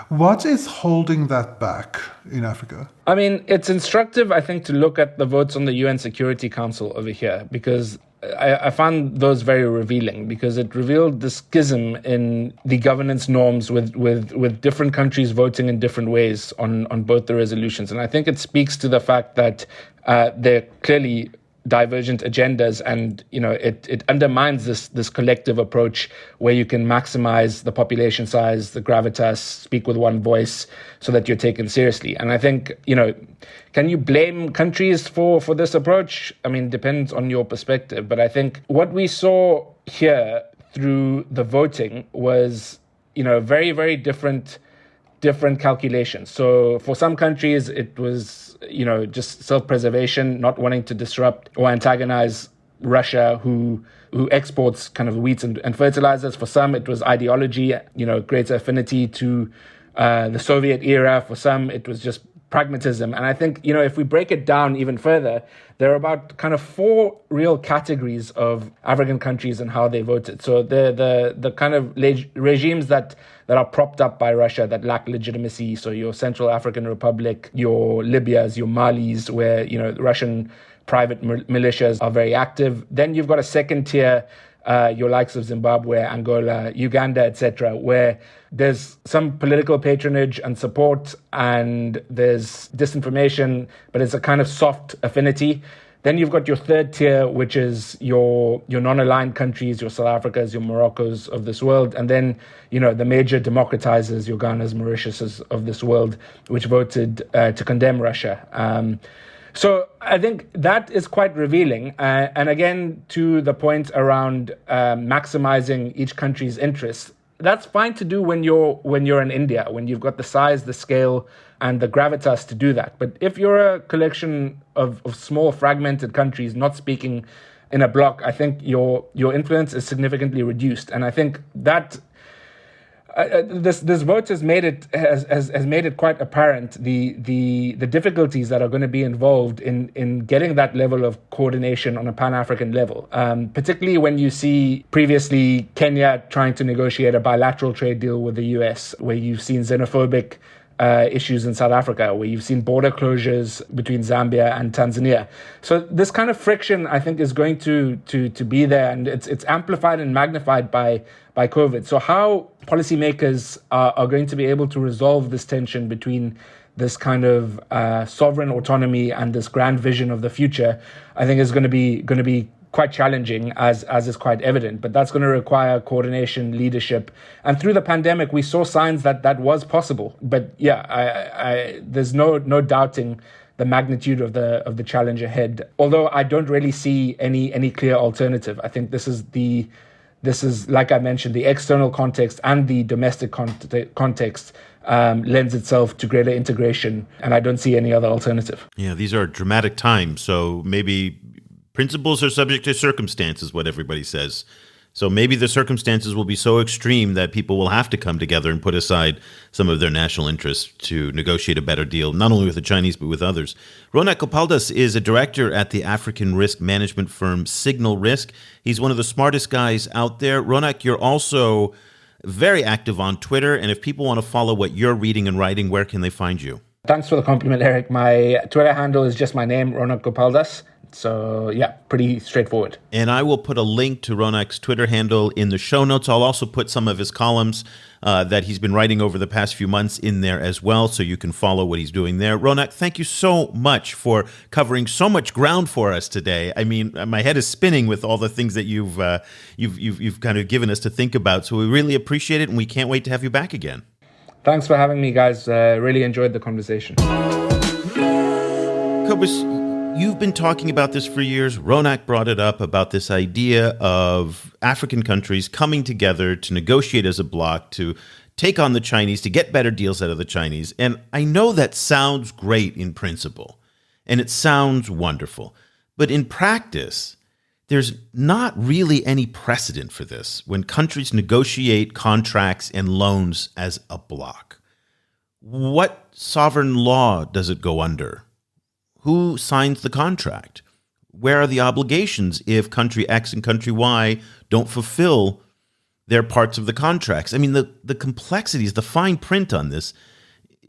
What is holding that back in Africa? I mean, it's instructive, I think, to look at the votes on the UN Security Council over here, because I found those very revealing, because it revealed the schism in the governance norms with different countries voting in different ways on both the resolutions. And I think it speaks to the fact that they're clearly divergent agendas, and it undermines this collective approach where you can maximize the population size, the gravitas, speak with one voice so that you're taken seriously. And I think, can you blame countries for this approach? I mean, depends on your perspective. But I think what we saw here through the voting was, very, very different calculations. So for some countries, it was, just self-preservation, not wanting to disrupt or antagonize Russia, who exports kind of wheat and fertilizers. For some, it was ideology, greater affinity to the Soviet era. For some, it was just pragmatism. And I think, if we break it down even further, there are about kind of 4 real categories of African countries and how they voted. So the kind of regimes that are propped up by Russia that lack legitimacy. So your Central African Republic, your Libyas, your Malis, where, Russian private militias are very active. Then you've got a second tier, your likes of Zimbabwe, Angola, Uganda, etc., where there's some political patronage and support, and there's disinformation, but it's a kind of soft affinity. Then you've got your third tier, which is your non-aligned countries, your South Africas, your Moroccos of this world. And then, the major democratizers, your Ghanas, Mauritiuses of this world, which voted to condemn Russia. So I think that is quite revealing. And again, to the point around maximizing each country's interests, that's fine to do when you're in India, when you've got the size, the scale, and the gravitas to do that. But if you're a collection of small fragmented countries not speaking in a bloc, I think your influence is significantly reduced. And I think that this vote has made it quite apparent the difficulties that are going to be involved in getting that level of coordination on a Pan-African level, particularly when you see previously Kenya trying to negotiate a bilateral trade deal with the US, where you've seen xenophobic issues in South Africa, where you've seen border closures between Zambia and Tanzania. So this kind of friction, I think, is going to be there, and it's amplified and magnified by COVID. So how policymakers are going to be able to resolve this tension between this kind of sovereign autonomy and this grand vision of the future, I think is going to be quite challenging, as is quite evident. But that's going to require coordination, leadership. And through the pandemic, we saw signs that was possible. But yeah, there's no doubting the magnitude of the challenge ahead. Although I don't really see any clear alternative. I think this is, like I mentioned, the external context and the domestic context lends itself to greater integration, and I don't see any other alternative. Yeah, these are dramatic times, so maybe Principles are subject to circumstances, what everybody says. So maybe the circumstances will be so extreme that people will have to come together and put aside some of their national interests to negotiate a better deal, not only with the Chinese, but with others. Ronak Golpadas is a director at the African risk management firm Signal Risk. He's one of the smartest guys out there. Ronak, you're also very active on Twitter. And if people want to follow what you're reading and writing, where can they find you? Thanks for the compliment, Eric. My Twitter handle is just my name, Ronak Golpadas. So, yeah, pretty straightforward. And I will put a link to Ronak's Twitter handle in the show notes. I'll also put some of his columns that he's been writing over the past few months in there as well, so you can follow what he's doing there. Ronak, thank you so much for covering so much ground for us today. I mean, my head is spinning with all the things that you've kind of given us to think about. So we really appreciate it, and we can't wait to have you back again. Thanks for having me, guys. Really enjoyed the conversation. Cobus, you've been talking about this for years. Ronak brought it up about this idea of African countries coming together to negotiate as a bloc, to take on the Chinese, to get better deals out of the Chinese. And I know that sounds great in principle, and it sounds wonderful. But in practice, there's not really any precedent for this when countries negotiate contracts and loans as a bloc. What sovereign law does it go under? Who signs the contract? Where are the obligations if country X and country Y don't fulfill their parts of the contracts? I mean, the complexities, the fine print on this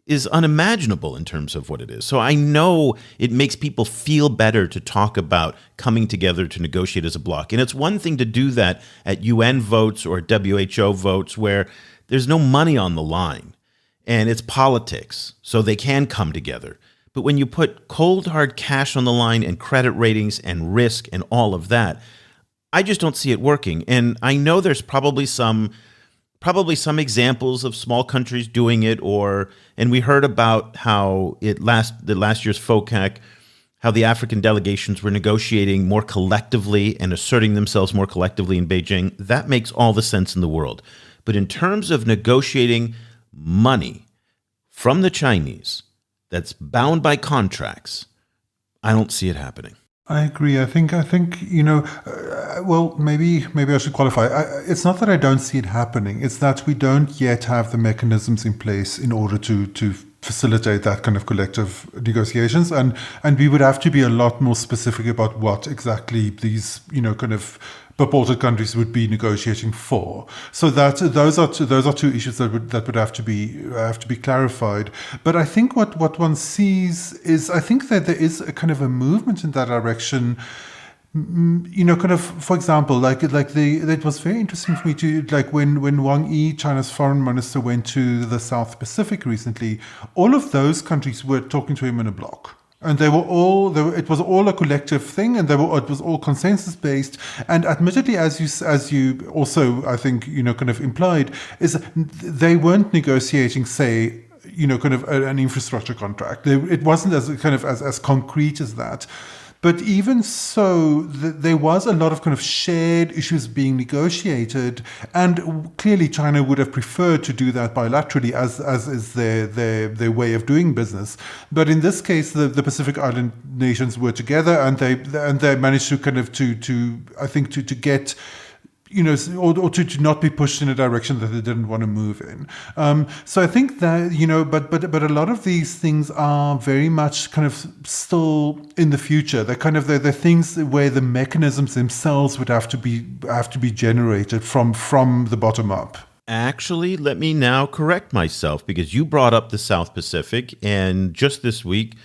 is unimaginable in terms of what it is. So I know it makes people feel better to talk about coming together to negotiate as a bloc. And it's one thing to do that at UN votes or WHO votes where there's no money on the line and it's politics, so they can come together. But when you put cold, hard cash on the line and credit ratings and risk and all of that, I just don't see it working. And I know there's probably some examples of small countries doing it, and we heard about how the last year's FOCAC, how the African delegations were negotiating more collectively and asserting themselves more collectively in Beijing. That makes all the sense in the world. But in terms of negotiating money from the Chinese that's bound by contracts, I don't see it happening. I agree. I think well, maybe I should qualify. It's not that I don't see it happening. It's that we don't yet have the mechanisms in place in order to facilitate that kind of collective negotiations. And we would have to be a lot more specific about what exactly these, kind of purported countries would be negotiating for. So that those are two issues that would have to be clarified. But I think what one sees is, I think that there is a kind of a movement in that direction. Kind of, for example, it was very interesting for me to, when Wang Yi, China's foreign minister, went to the South Pacific recently, all of those countries were talking to him in a bloc. And it was all a collective thing, and it was all consensus based. And admittedly, as you also, I think, kind of implied, is they weren't negotiating, say, kind of an infrastructure contract. It wasn't as concrete as that. But even so, there was a lot of kind of shared issues being negotiated, and clearly China would have preferred to do that bilaterally, as is their way of doing business. But in this case, the Pacific Island nations were together, and they managed to kind of to get, or to not be pushed in a direction that they didn't want to move in. So I think that, but a lot of these things are very much kind of still in the future. They're kind of the things where the mechanisms themselves would have to be generated from the bottom up. Actually, let me now correct myself, because you brought up the South Pacific, and just this week,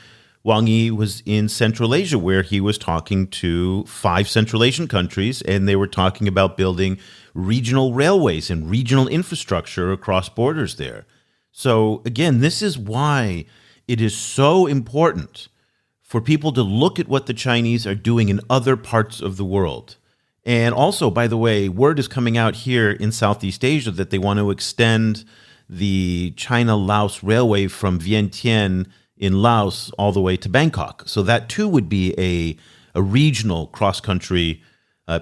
Wang Yi was in Central Asia, where he was talking to 5 Central Asian countries, and they were talking about building regional railways and regional infrastructure across borders there. So again, this is why it is so important for people to look at what the Chinese are doing in other parts of the world. And also, by the way, word is coming out here in Southeast Asia that they want to extend the China-Laos railway from Vientiane in Laos all the way to Bangkok. So that too would be a regional cross-country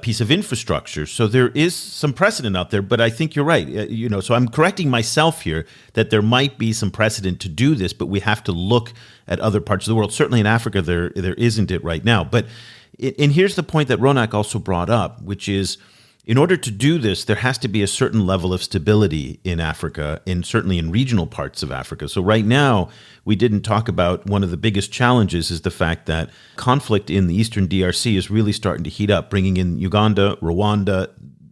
piece of infrastructure. So there is some precedent out there, but I think you're right. So I'm correcting myself here that there might be some precedent to do this, but we have to look at other parts of the world. Certainly in Africa, there isn't it right now. But And here's the point that Ronak also brought up, which is in order to do this, there has to be a certain level of stability in Africa, and certainly in regional parts of Africa. So right now, we didn't talk about one of the biggest challenges is the fact that conflict in the eastern DRC is really starting to heat up, bringing in Uganda, Rwanda,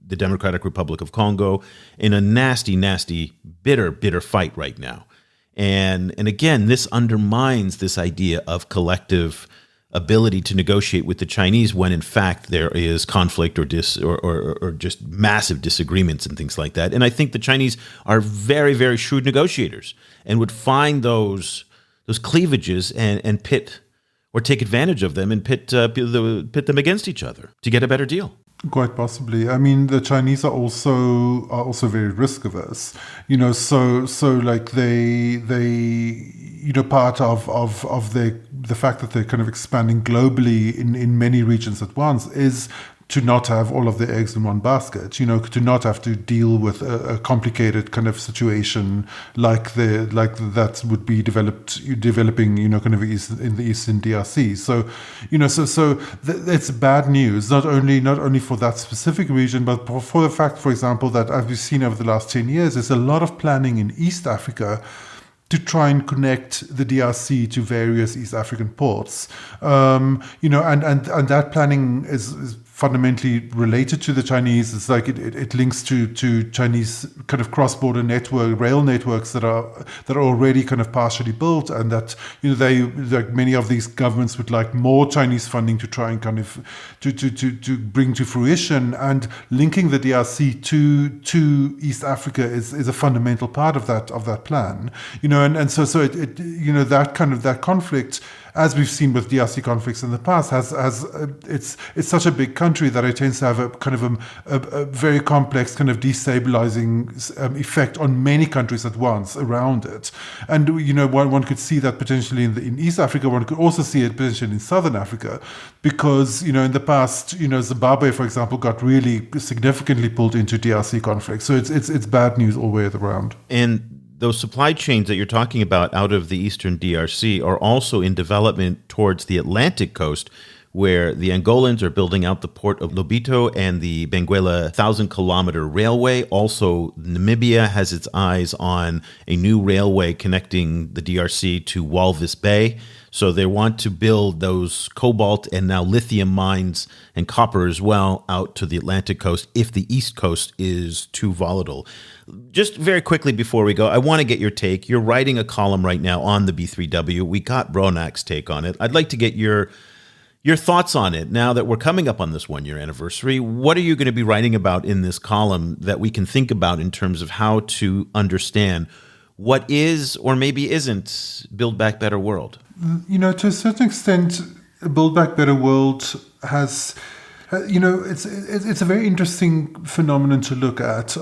the Democratic Republic of Congo in a nasty, nasty, bitter fight right now. And again, this undermines this idea of collective ability to negotiate with the Chinese when in fact there is conflict or just massive disagreements and things like that. And I think the Chinese are very, very shrewd negotiators and would find those cleavages and pit or take advantage of them and pit them against each other to get a better deal. Quite possibly. I mean, the Chinese are also very risk averse. So like they part of the fact that they're kind of expanding globally in many regions at once is to not have all of the eggs in one basket, to not have to deal with a complicated kind of situation like that would be developing, kind of in the Eastern DRC. So, it's bad news, not only for that specific region, but for the fact, for example, that as we've seen over the last 10 years, there's a lot of planning in East Africa to try and connect the DRC to various East African ports, and that planning is fundamentally related to the Chinese. It's like it links to Chinese kind of cross-border rail networks that are already kind of partially built, and that they, like many of these governments, would like more Chinese funding to try and kind of to bring to fruition. And linking the DRC to East Africa is a fundamental part of that plan. And so that conflict, as we've seen with DRC conflicts in the past, it's such a big country that it tends to have a kind of a very complex kind of destabilizing effect on many countries at once around it. And one could see that potentially in East Africa. One could also see it potentially in Southern Africa, because in the past, Zimbabwe, for example, got really significantly pulled into DRC conflict. So it's bad news all the way around. And those supply chains that you're talking about out of the eastern DRC are also in development towards the Atlantic coast, where the Angolans are building out the port of Lobito and the Benguela 1,000-kilometer railway. Also, Namibia has its eyes on a new railway connecting the DRC to Walvis Bay. So they want to build those cobalt and now lithium mines and copper as well out to the Atlantic coast if the East Coast is too volatile. Just very quickly before we go, I want to get your take. You're writing a column right now on the B3W. We got Ronak's take on it. I'd like to get your thoughts on it now that we're coming up on this one-year anniversary. What are you going to be writing about in this column that we can think about in terms of how to understand what is or maybe isn't Build Back Better World? To a certain extent, Build Back Better World has, it's a very interesting phenomenon to look at,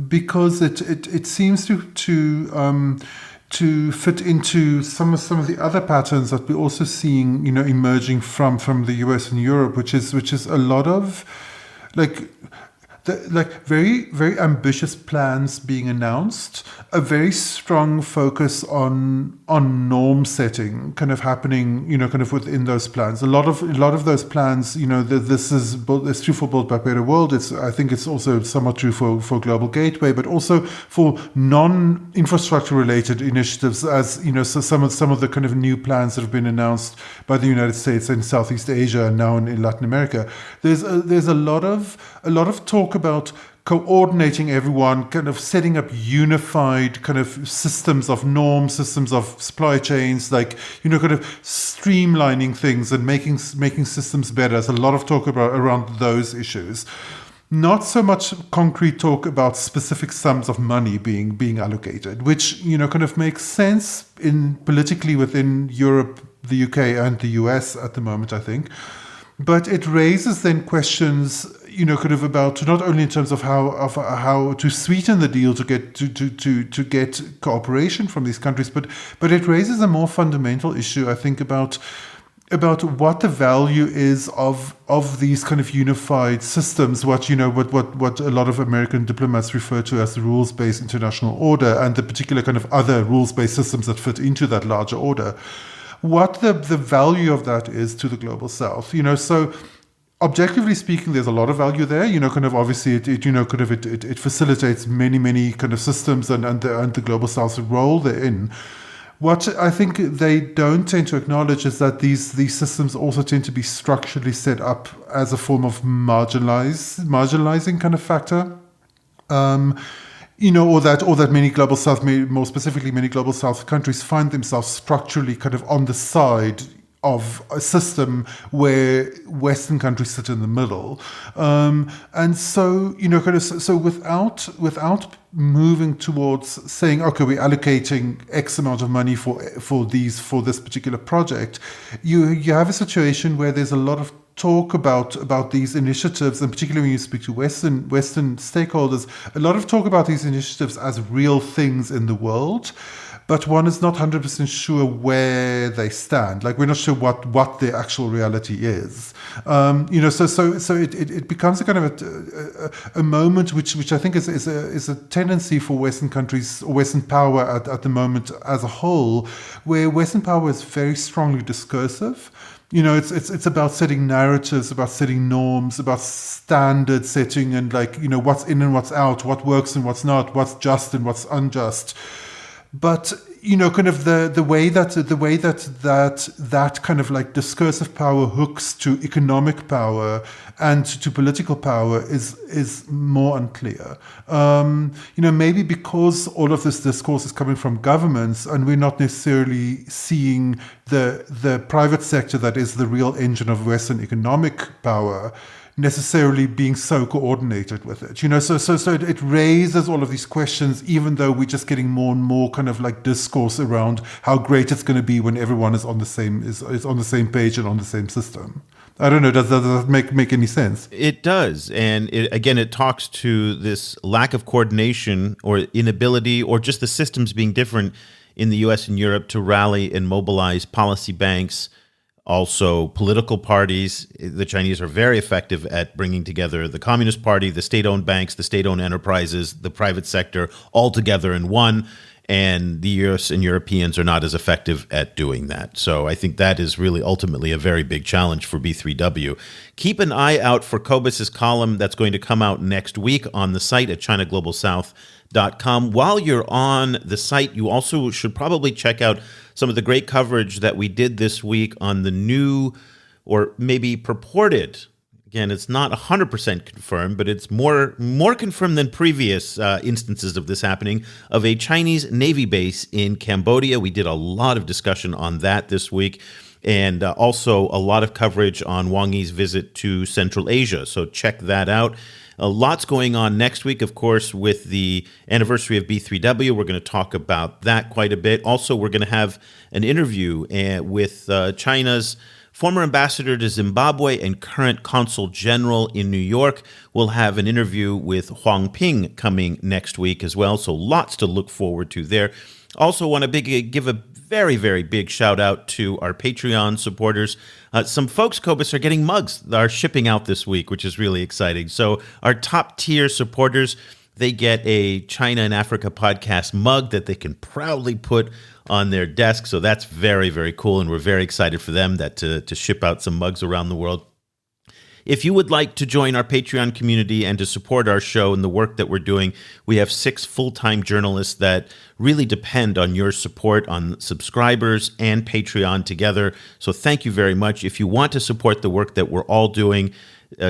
because it seems to fit into some of the other patterns that we're also seeing, emerging from the US and Europe, which is a lot of very, very ambitious plans being announced, a very strong focus on norm setting kind of happening, kind of within those plans. A lot of those plans, this is true for Build Back Better World. I think it's also somewhat true for Global Gateway, but also for non-infrastructure related initiatives, as so some of the kind of new plans that have been announced by the United States and Southeast Asia and now in Latin America. There's a lot of talk about coordinating everyone, kind of setting up unified kind of systems of norms, systems of supply chains, kind of streamlining things and making systems better. There's a lot of talk around those issues. Not so much concrete talk about specific sums of money being allocated, which kind of makes sense politically within Europe, the UK, and the US at the moment, I think. But it raises then questions, kind of about not only in terms of how to sweeten the deal to get cooperation from these countries, but it raises a more fundamental issue, I think, about what the value is of these kind of unified systems, what a lot of American diplomats refer to as the rules-based international order, and the particular kind of other rules-based systems that fit into that larger order. what the value of that is to the global south. So objectively speaking, there's a lot of value there. Kind of obviously it facilitates many kind of systems and the global south's role therein. What I think they don't tend to acknowledge is that these systems also tend to be structurally set up as a form of marginalizing kind of factor. Or that many global south, more specifically many global south countries, find themselves structurally kind of on the side of a system where Western countries sit in the middle, and so without moving towards saying, okay, we're allocating X amount of money for this particular project, you have a situation where there's a lot of talk about these initiatives, and particularly when you speak to Western stakeholders, a lot of talk about these initiatives as real things in the world. But one is not 100% sure where they stand. Like, we're not sure what the actual reality is. So it becomes a kind of a moment which I think is a tendency for Western countries or Western power at the moment as a whole, where Western power is very strongly discursive. It's about setting narratives, about setting norms, about standard setting, and what's in and what's out, what works and what's not, what's just and what's unjust. But kind of the way that kind of like discursive power hooks to economic power and to political power is more unclear. Maybe because all of this discourse is coming from governments, and we're not necessarily seeing the private sector that is the real engine of Western economic power necessarily being so coordinated with it, so it raises all of these questions, even though we're just getting more and more kind of like discourse around how great it's going to be when everyone is on the same page and on the same system. I don't know, does that make any sense? It does. And it talks to this lack of coordination or inability, or just the systems being different in the US and Europe to rally and mobilize policy banks, also political parties. The Chinese are very effective at bringing together the Communist Party, the state-owned banks, the state-owned enterprises, the private sector, all together in one. And the US and Europeans are not as effective at doing that. So I think that is really ultimately a very big challenge for B3W. Keep an eye out for Cobus's column that's going to come out next week on the site at ChinaGlobalSouth.com. While you're on the site, you also should probably check out some of the great coverage that we did this week on the new, or maybe purported, again, it's not 100% confirmed, but it's more confirmed than previous instances of this happening, of a Chinese Navy base in Cambodia. We did a lot of discussion on that this week, and also a lot of coverage on Wang Yi's visit to Central Asia. So check that out. Lots going on next week, of course, with the anniversary of B3W. We're going to talk about that quite a bit. Also, we're going to have an interview with China's former ambassador to Zimbabwe and current consul general in New York. We'll have an interview with Huang Ping coming next week as well. So lots to look forward to there. Also want to give a very, very big shout out to our Patreon supporters. Some folks, Cobus, are getting mugs that are shipping out this week, which is really exciting. So our top tier supporters, they get a China and Africa podcast mug that they can proudly put on their desk. So that's very, very cool. And we're very excited for them to ship out some mugs around the world. If you would like to join our Patreon community and to support our show and the work that we're doing, we have 6 full-time journalists that really depend on your support, on subscribers and Patreon together. So thank you very much. If you want to support the work that we're all doing,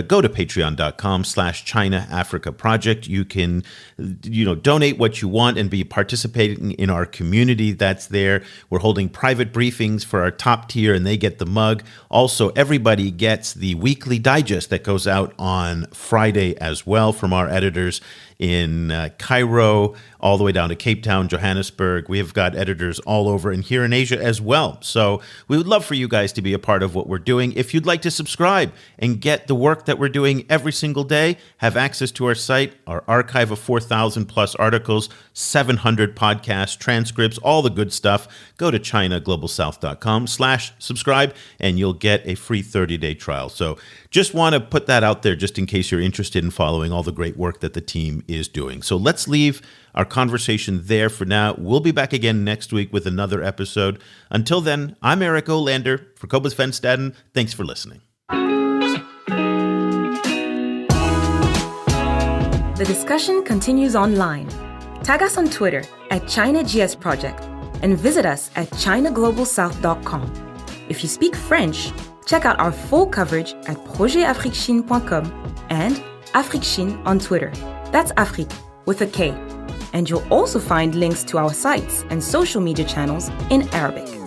go to patreon.com/China Africa Project. You can, donate what you want and be participating in our community that's there. We're holding private briefings for our top tier, and they get the mug. Also, everybody gets the weekly digest that goes out on Friday as well from our editors in Cairo, all the way down to Cape Town, Johannesburg. We have got editors all over and here in Asia as well. So we would love for you guys to be a part of what we're doing. If you'd like to subscribe and get the work work that we're doing every single day, have access to our site, our archive of 4,000 plus articles, 700 podcasts, transcripts, all the good stuff. Go to ChinaGlobalSouth.com/subscribe and you'll get a free 30-day trial. So just want to put that out there just in case you're interested in following all the great work that the team is doing. So let's leave our conversation there for now. We'll be back again next week with another episode. Until then, I'm Eric Olander for Cobus Venstaden. Thanks for listening. The discussion continues online. Tag us on Twitter at ChinaGS Project and visit us at ChinaGlobalSouth.com. If you speak French, check out our full coverage at projetafriquechine.com and AfriqueChine on Twitter. That's Afrique with a K. And you'll also find links to our sites and social media channels in Arabic.